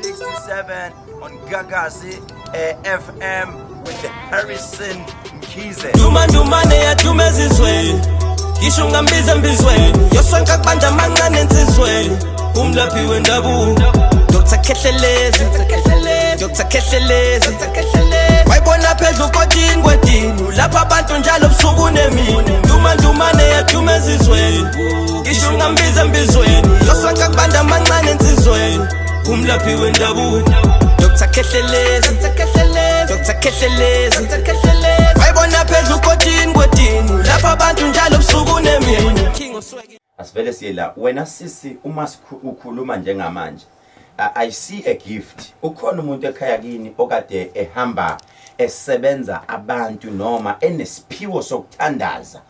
67 on Gagasi FM with the Harrison Mkhize. Dumane ya tumezizweni Gishunga mbizweni Yosonka kubanja mancane nsizweni Umlaphi wendabuko Dr. Khehlelezi Dr. Khehlelezi Wayibona phezulu kodini Lapha abantu njalo busuku nemini Dumane ya tumezizweni Gishunga mbizweni Yosonka kubanja mancane nsizweni Umlaphi wendabuko Dr. Khehlelezi Dr. Khehlelezi Wayibona phezulu kodini Lapha abantu njalo busuku nemini Asivele siyela wena sisi uma ukhuluma njengamanje I see a gift ukhona umuntu ekhaya kini okade ehamba esebenza abantu noma enesiphiwo sokuthandaza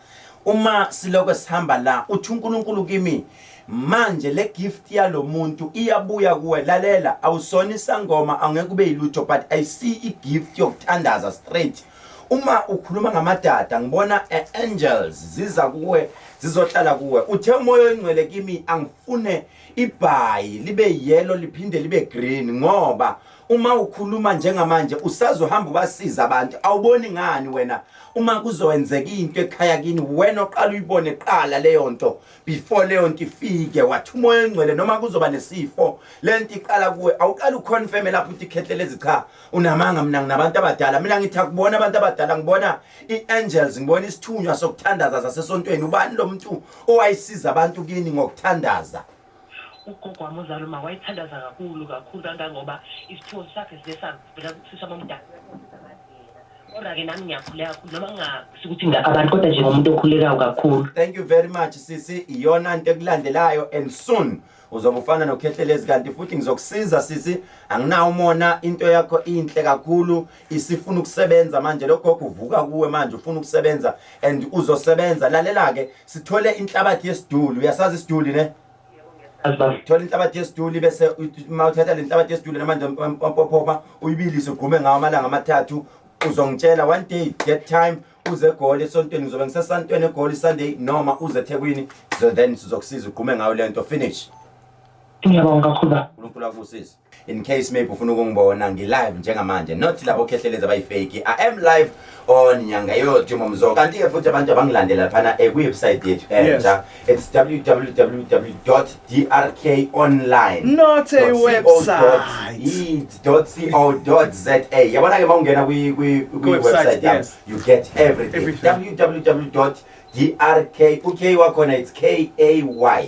uma siloko sihamba la uthi uNkulunkulu kimi manje le gift yalo muntu iyabuya kuwe lalela awusona isangoma angeke kube yilutho but I see a gift yokuthandaza straight uma ukhuluma ngamadada ngibona angels ziza kuwe zizohlala kuwe uthe umoya oyingcwele kimi angifune ibhayi libe yellow liphinde libe green ngoba uma ukhuluma njengamanje usazohamba ubasiza abantu awuboni ngani wena uma kuzowenzeka into ekhaya kini wena oqala uyibone qala leyo nto before leyo nto ifike wathi umoya oyingcwele noma kuzoba nesifo lento iqala kuwe awuqala uconfirm lapho uthi Khehlelezi cha unamanga mina nginabantu abadala mina ngithi akubona abantu abadala ngibona iangels ngibona isithunywa sokuthandaza sasesontweni ubani lo muntu owayisiza abantu kini ngokuthandaza ugogo wami uzaluma wayithandaza kakhulu kangangoba isithuko sakhe sisavela kusisama umdala kodwa ke nami ngiyakhuleka kakhulu noma ngasukuthi ngakabantu kodwa nje ngomuntu okhulekayo kakhulu. Thank you very much sisi iyona into ekulandelayo and soon uzoba ufana noKhehlelezi kanti futhi ngizokusiza sisi anginawo umona into yakho inhle kakhulu isifuna ukusebenza manje lokho kuvuka kuwe manje ufuna ukusebenza and uzosebenza lalela ke sithole inhlabathi yesiduli uyasazi isiduli ne thola inhlabathi yesiduli bese mawuthatha le inhlabathi yesiduli namanje umpophopa uyibilise ugume ngawo amalanga amathathu uzongitshela one day get time uze eGoli esontweni ngizobe ngisesantweni eGoli Sunday noma uze eThekwini so then sizokusiza ugume ngayo lento finish. Ngiyabonga kakhulu. uNkulunkulu akusisi. In case maybe ufuna ukungibona ngi-live njengamanje not labo Khehlelezi abayifake I am live on nyanga yodwa momzo kanti ke futhi abantu abangilandela laphana ku-website yethu entsha it's www.drkonline not a website .co.za yabona ke mawungena kwi-website yami you get everything www.drk okay wakhona it's KAY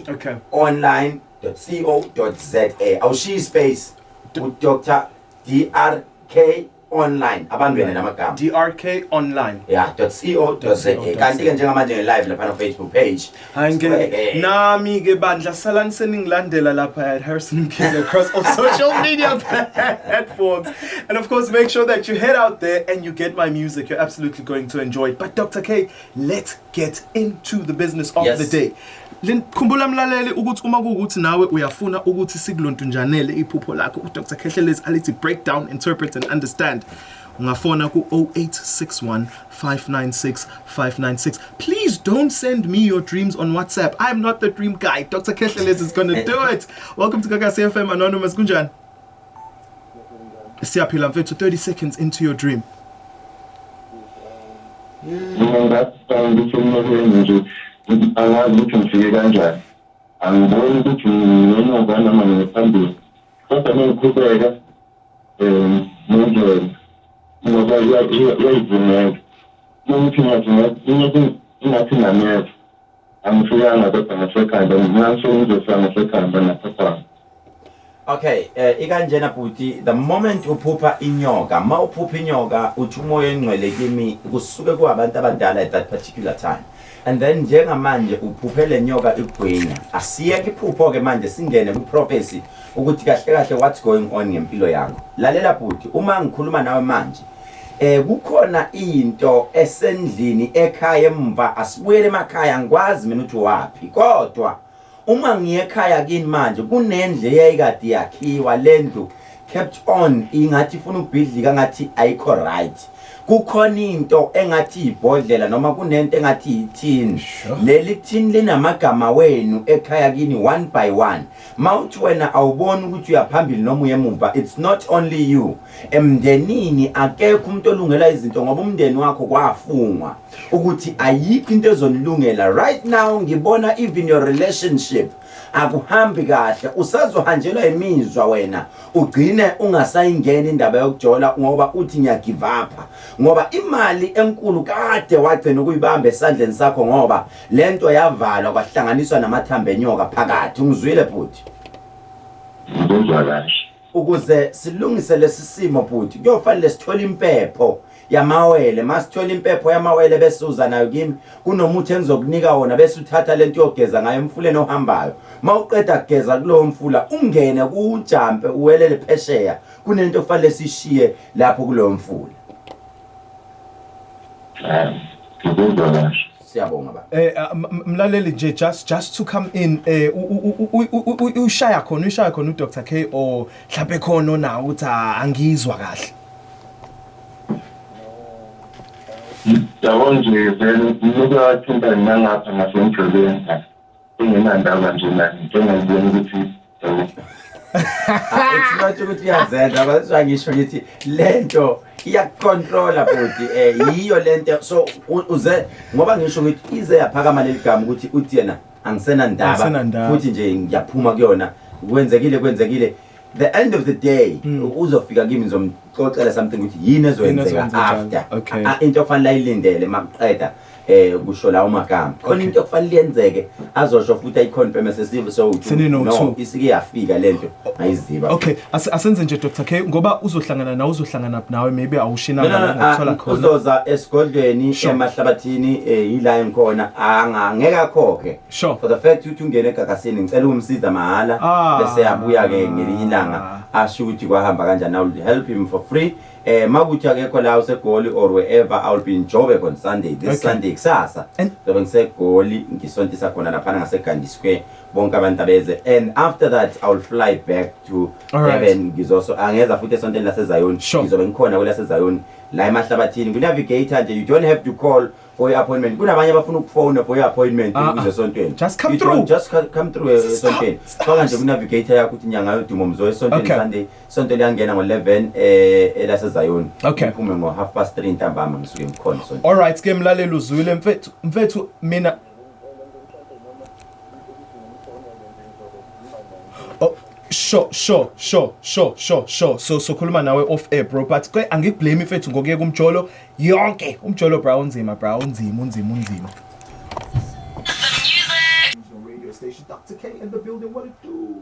okay online.co.za awushiyi space Dr. DRK online abambene namagama DRK online .co.za kanti ke njengamanje live lapha na Facebook page nami ke bandla salani seningilandela lapha at Harrison Mkhize across all social media platforms and of course make sure that you head out there and you get my music you're absolutely going to enjoy it but Dr. K let's get into the business of the day. Khumbula mlaleli ukuthi uma kuukuthi nawe uyafuna ukuthi sikulontunjanele iphupho lakho uDr Khehlelezi alithi break down interpret and understand ungafona ku 0861 596 596 please don't send me your dreams on WhatsApp I'm not the dream guy Dr Khehlelezi is going to do it. Welcome to Gagasi FM Anonymous kunjani siyaphila mfethu 30 seconds into your dream. Angazi ukuthi ngifike kanjani angiboni ukuthi ngiyena manje ngaphambi kodwa ngikhubeka manje ngoba yayivumeka ukuthi ngathi ngameza angifikanga kodwa ngasekhanda ngizofa ngasekhanda napha. Okay ikanjena bhuti the moment uphupha inyoka ma uphupha inyoka uthi umoya engcwele kimi kusuke kuabantu abadala at that particular time and then njengamanje uphuphele nyoka igwenya asiyeke iphupho ke manje singene ku prophecy ukuthi kahle kahle what's going on ngempilo yakho lalela bhuti uma ngikhuluma nawe manje kukhona into esendlini ekhaya emva asibuyele emakhaya ngikwazi mina ukuthi wapi kodwa uma ngiyekhaya kini manje kunendle eyayikade yakhiwa lendlu kept on ingathi ifuna ukubhidlika ngathi ayikho right kukhona into engathi ibhodlela noma kunento engathi ithini leli thini linamagama wenu ekhaya kini one by one mawuthi wena awuboni ukuthi uyaphambili noma uyemuva it's not only you emndenini akekho umuntu olungela izinto ngoba umndeni wakho kwafungwa ukuthi ayikho into ezonilungela right now ngibona even your relationship akuhambi kahle usazohanjelwa imizwa wena ugcine ungasayingena indaba yokujola ngoba uthi ngiyagive up ngoba imali enkulu kade wagcina ukuyibamba esandleni sakho ngoba lento yavalwa kwahlanganiswa namathambo enyoka phakathi ungizwile futhi ngizwa kahle ukuze silungise lesisimo futhi kuyofanele sithole impepho yamawele masithola impepho yamawele bese uza nayo kimi kunomuthi engizokunika wona bese uthatha lento yogeza ngayo emfuleni ohambayo mawuqeda kugeza kulowo mfula ungene kujampe uwelele phesheya kunento ofanele sishiye lapho kulowo mfula ngizwa kahle siyabonga ba mlaleli nje just to come in ushaya khona uDr K or mhlawumbe khona nawo uthi angizwa kahle yabona nje vele ngizokuthinta nangapha ngasemjoleni engenandaba nje nani njengengibona ukuthi it's not ukuthi yazenza abasho ngisho ngithi lento iyakontrola futhi yiyo lento so uze ngoba ngisho ngithi ize yaphakama leligama ukuthi uthi yena angisena ndaba futhi nje ngiyaphuma kuyona kwenzekile the end of the day uzofika kimi ngizomxoxela something ukuthi yini ezoyenzeka after into ofanele ayilindele maqeda kusho la umagama khona into okufanele yenzeke azosho futhi ayiconfirm sesive so no isike yafika lento ayiziba okay asenze nje Dr K ngoba uzohlangana nawe maybe awushina ngakuthola khona uzoza esigodlweni emahlabathini ila enkhona angeke akhokhe for the fact ukuthi ungene egagasini ngicela ukumsiza mahala bese yabuya ke ngelinye ilanga asho ukuthi kwahamba kanjani I will help him for free makuthi akekho la usegoli or wherever I will be in Joburg on Sunday this Sunday kusasa so ngisegoli ngisontisa khona lapha ngaseGandhi Square bonke abantu abeze and after that I will fly back to Durban ngizoso angeza futhi esontweni laseZion ngizobe ngikhona kule laseZion la emahlabathini kunavigator nje you don't have to call for your appointment kunabanye abafuna ukufona for your appointment kuzesontweni just come through esontweni faka nje kunavigator yakho uthi nyanga yodumo mzo esontweni Sunday sonto liyangena ngo11 elaseZion uphume ngo 3:30 ntambama ngisuke ngikhona sonto all right ke mlaleli uzwile mfethu mina sure so khuluma nawe off air bro but ke angikublame mfethu ngokuye kumjolo yonke umjolo bro unzima unzima radio station Dr K in the building what it do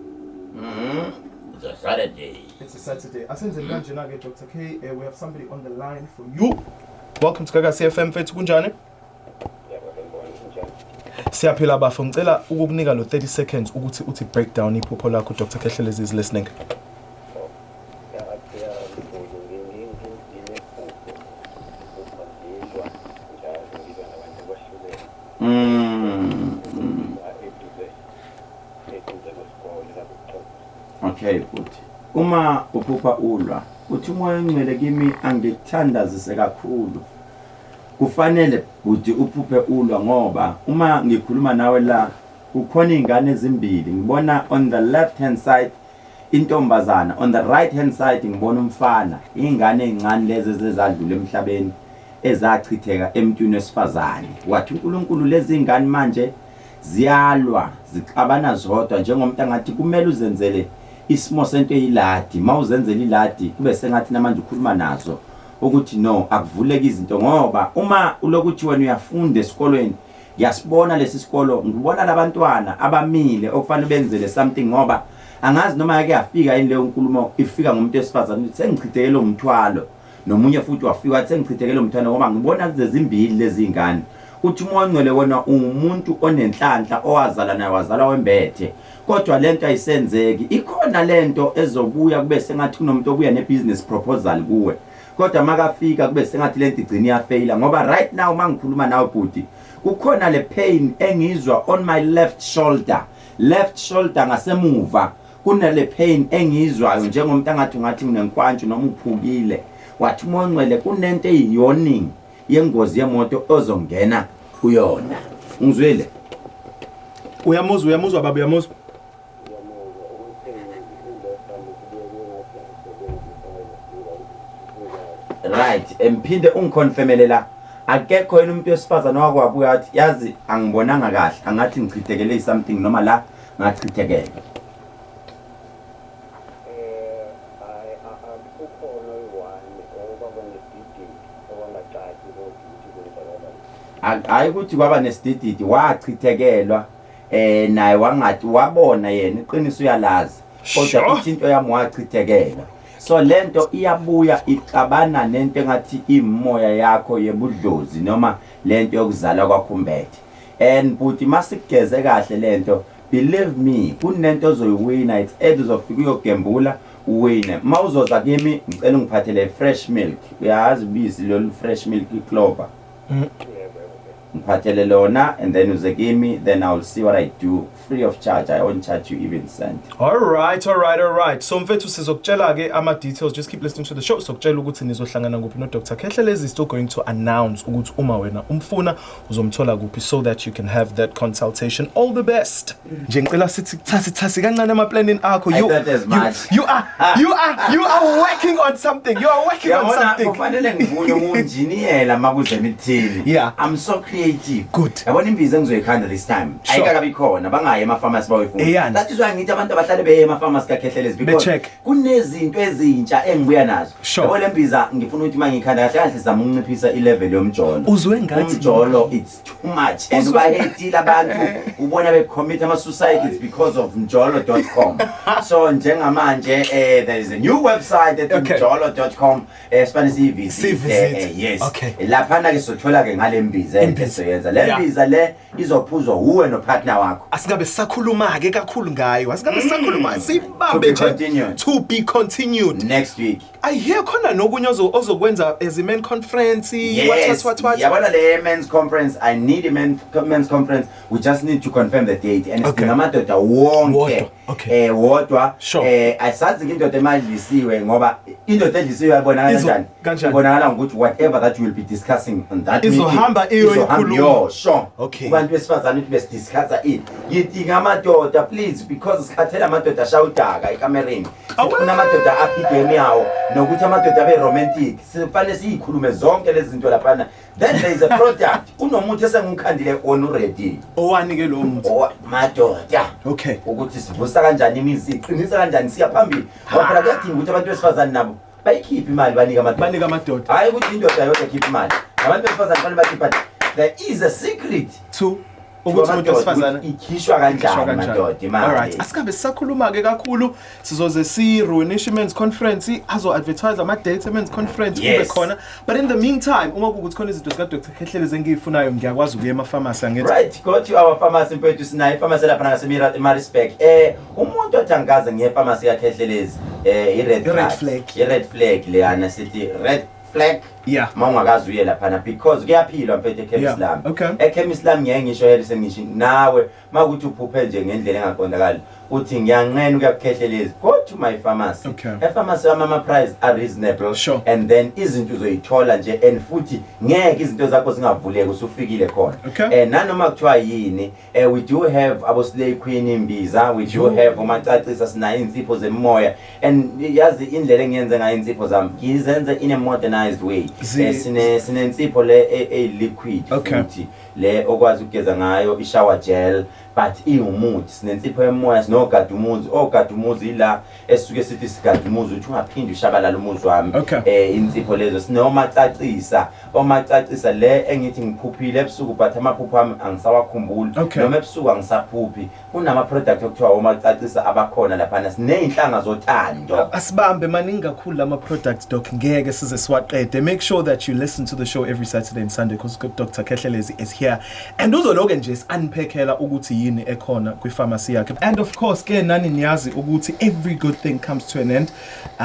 it's a Saturday asenze kanje na ke Dr K we have somebody on the line for you welcome to Gagasi FM mfethu kunjani siyaphila bafo ngicela ukukunika lo 30 seconds ukuthi uthi breakdown iphupho lakho Dr Khehlelezi is listening okay futhi uma uphupha ulwa uthi umoya engcwele kimi angikuthandazise kakhulu kufanele ukuthi uphuphe ulwa ngoba uma ngikhuluma nawe la kukhona izingane ezimbili ngibona on the left hand side intombazana on the right hand side ngibona umfana izingane ezincane lezi ezadlula emhlabeni ezachitheka emntwini wesifazane wathi uNkulunkulu lezi izingane manje ziyalwa zixabana zodwa njengomuntu angathi kumele uzenzele isimo sento eyiladi mawuzenzela iladi kube sengathi namanje ukhuluma nazo ukuthi no akuvuleke izinto ngoba uma ulokuthi wena uyafunda esikolweni ngiyasibona lesi sikolo ngibona labantwana abamile okufanele benzele something ngoba angazi noma yake yafika yini leyo nkulumo ifika ngomuntu esifazane ukuthi sengichithekele umthwalo nomunye futhi wafika wathi sengichithekele umthwalo ngoba ngibona zezimbili lezi izingane uthi umoya ongcwele wona umuntu onenhlanhla owazala naye wazala wembethe kodwa lento ayisenzeki ikhona lento ezobuya kube sengathi kunomuntu obuya nebusiness proposal kuwe kodwa makafika kube sengathi lento igcina iyafaila ngoba right now mangikhuluma nawe bhuti kukhona le pain engizwa on my left shoulder ngasemuva kunale pain engizwayo njengomuntu angathi ngathi nginenkwantshu noma uphukile wathi uMongcwele kunento eyiyoni yengozi yemoto ozongena kuyona ngizwile uyamuzwa baba uyamuzwa right emphinde ungiconfirmele la akekho yena umuntu wesifazana wakwabuya wathi yazi angibonanga kahle angathi ngichithekele something noma la ngachithekela hayi ukuthi kwaba nesidididi wachithekelwa naye wangathi wabona yena iqiniso uyalazi kodwa ukuthi into yami wachithekelwa so lento iyabuya ixabana nento engathi imoya yakho yebudlozi noma lento yokuzala kwakhumbethe and buti masigeze kahle lento believe me kunento ozoyiwina it's either uzofika uyogembula uwine mawuzoza kimi ngicela ngiphathele fresh milk uyazi bisi lo fresh milk iclover ngiphathele lona and then uze kimi then I'll see what I do free of charge I won't charge you even cent all right so mfethu sizokutshela ke ama details just keep listening to the show sokutshela ukuthi nizohlangana kuphi no Dr. Khehlelezi is still going to announce ukuthi uma wena umfuna uzomthola kuphi so that you can have that consultation all the best nje ngicela sithi thasi kancane ama planning akho you are working on something kufanele ngivune umunjiniyela makuze emithini yeah I'm so creative good yabona imbiza engizoyikhanda this time ayikakabi khona bangaye ema-pharmacy bawefuna that is why ngithi abantu abahlale beye ema-pharmacy kaKhehlelezi because kunezinto ezintsha engibuya nazo yabo le mbiza ngifuna ukuthi mangiyikhanda kahle kahle zama ukunciphisa i-level yomjolo uzwe ngathi umjolo it's too much and bayethile abantu ubona becommit ama-suicide it's because of mjolo.com so njengamanje there is a new website at mjolo.com sipane siyivisit yes laphana ke sothola ke ngale mbiza entesoyenza le mbiza le izophuzwa uwe nopartner wakho asingabe sakhuluma ke kakhulu ngayo asingabe sakhuluma sibambe nje to be continued next week I hear khona nokunye ozokwenza as a men conference what yabona le men's conference I need a men's conference we just need to confirm the date and it's ngamadoda wonke wodwa asazi indoda emadlisiwe ngoba indoda edlisiwe yabonakala kanjani ibonakala ngokuthi whatever that you will be discussing on that meeting izohamba iyoyikhuluma sure abantu besifazana ukuthi besidiscussa yithi ngamadoda please because sikhathela amadoda ashawudaka ekamereni sifuna amadoda aphidwe yawo nokuthi amadoda abe romantic sifanele siyikhulume zonke lezi zinto laphana then there is a product unomuntu esengukhandile on already owani ke lo muntu madoda ukuthi sivusa kanjani imizi iqinisa kanjani siya phambili ngoba kuyadinga ukuthi abantu besifazana nabo bayikhiphe imali banika amadoda hayi ukuthi indoda yodwa ikhiphe imali abantu besifazana fanele bakhiphe there is a secret to ukuthi umuntu wesifazana ikhishwa kanjani madoda imali alright asikabe sisakhuluma ke kakhulu sizoze si-ruinish men's conference azo-advertise ama-date men's conference kube khona but in the meantime uma kukuthi khona izinto zika-Dr. Khehlelezi engiyifunayo ngiyakwazi ukuya ema-pharmacy angithi right go to our pharmacy mfethu sinayo ipharmacy lapha ngaseMaritzburg umuntu othi angikaze ngiye epharmacy kaKhehlelezi i-red flag leyana sithi red flag mawungakazi uye laphana because kuyaphilwa mfethu eKhemislam eKhemislam ngeke ngisho yeri ngisho nawe makuthi uphuphe nje ngendlela engaqondakali uthi ngiyanqena ukuyaKhehlelezi go to my pharmacy epharmacy ama price are reasonable and then izinto uzoyithola nje and futhi ngeke izinto zakho zingavuleki usufikile khona nanoma kuthiwa yini we do have abo slay queen imbiza we do have umacacisa sinayo insipho zemoya and yazi indlela engiyenze ngayo insipho zami ngizenze in a modernized way sine insipho le liquid futhi le okwazi ukugeza ngayo i-shower gel but iwumuthi sinensipho yemoya sinogadumuzi ila esisuke sithi sigadumuzi uthi ungaphindi ushabalala umuzi wami insipho lezo sinomacacisa omacacisa le engithi ngiphuphile ebusuku but amaphupho ami angisawakhumbuli noma ebusuku angisaphuphi kunama product okuthiwa omacacisa abakhona laphana sineyinhlanga zothando asibambe maningi kakhulu lama products doc ngeke size siwaqede make sure that you listen to the show every Saturday and Sunday because Dr. Khehlelezi is here and uzoloke nje unpackela ukuthi yini ekhona kwi-pharmacy yakhe and of course ke nani niyazi ukuthi every good thing comes to an end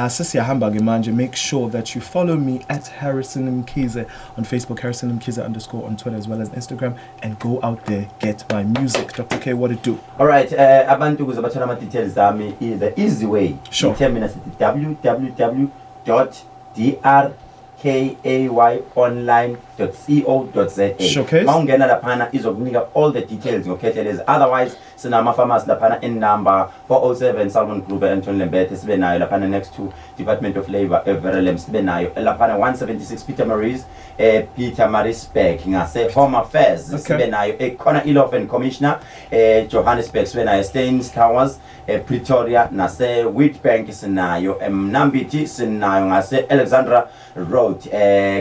sesiyahamba ke manje make sure that you follow me at Harrison Mkhize on Facebook Harrison Mkhize _ on Twitter as well as Instagram and go out there get my music Dr. K what it do all right abantu kuze bathola ama details zami the easy way terminus www drkayonline.co.za. Showcase. Mawungena laphana izokunika all the details ngokhehlelezi. Otherwise sinama pharmacy laphana in number 407 Salmon Gruber and Tony Lembete sibe nayo laphana next to Department of Labor Everelem sibe nayo laphana 176 Peter Marisbeck ngase Home Affairs sibe nayo ekhona iLofen Commissioner Johannesburg sibe nayo Staines Towers Pretoria nase Witbank sinayo Mnambithi sinayo ngase Alexandra Road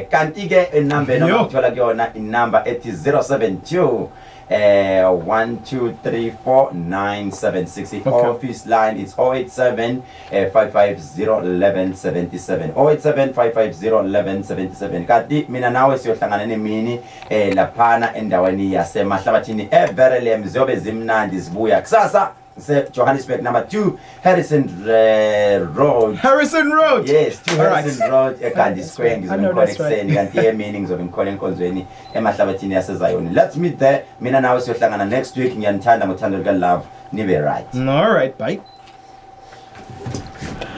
kanti ke inumber nokuthola kuyona inumber ethi 072 1234976. Office line is 087 5501177 087 5501177. Kanti mina nawe siyohlangana nemini laphana endaweni yasemahlabathini eVerelem ziyobe zimnandi zibuya kusasa Johannesburg number 2 Harrison Road. Yes, 2 Harrison Road eGandhi Square ngizomkhona ekseni kanti emini ngizomkhona enkonzweni emahlabathini yaseZion. Let's meet there. Mina nawe siyohlangana next week. Ngiyanithanda ngothando lika love. Nibe right. All right, bye.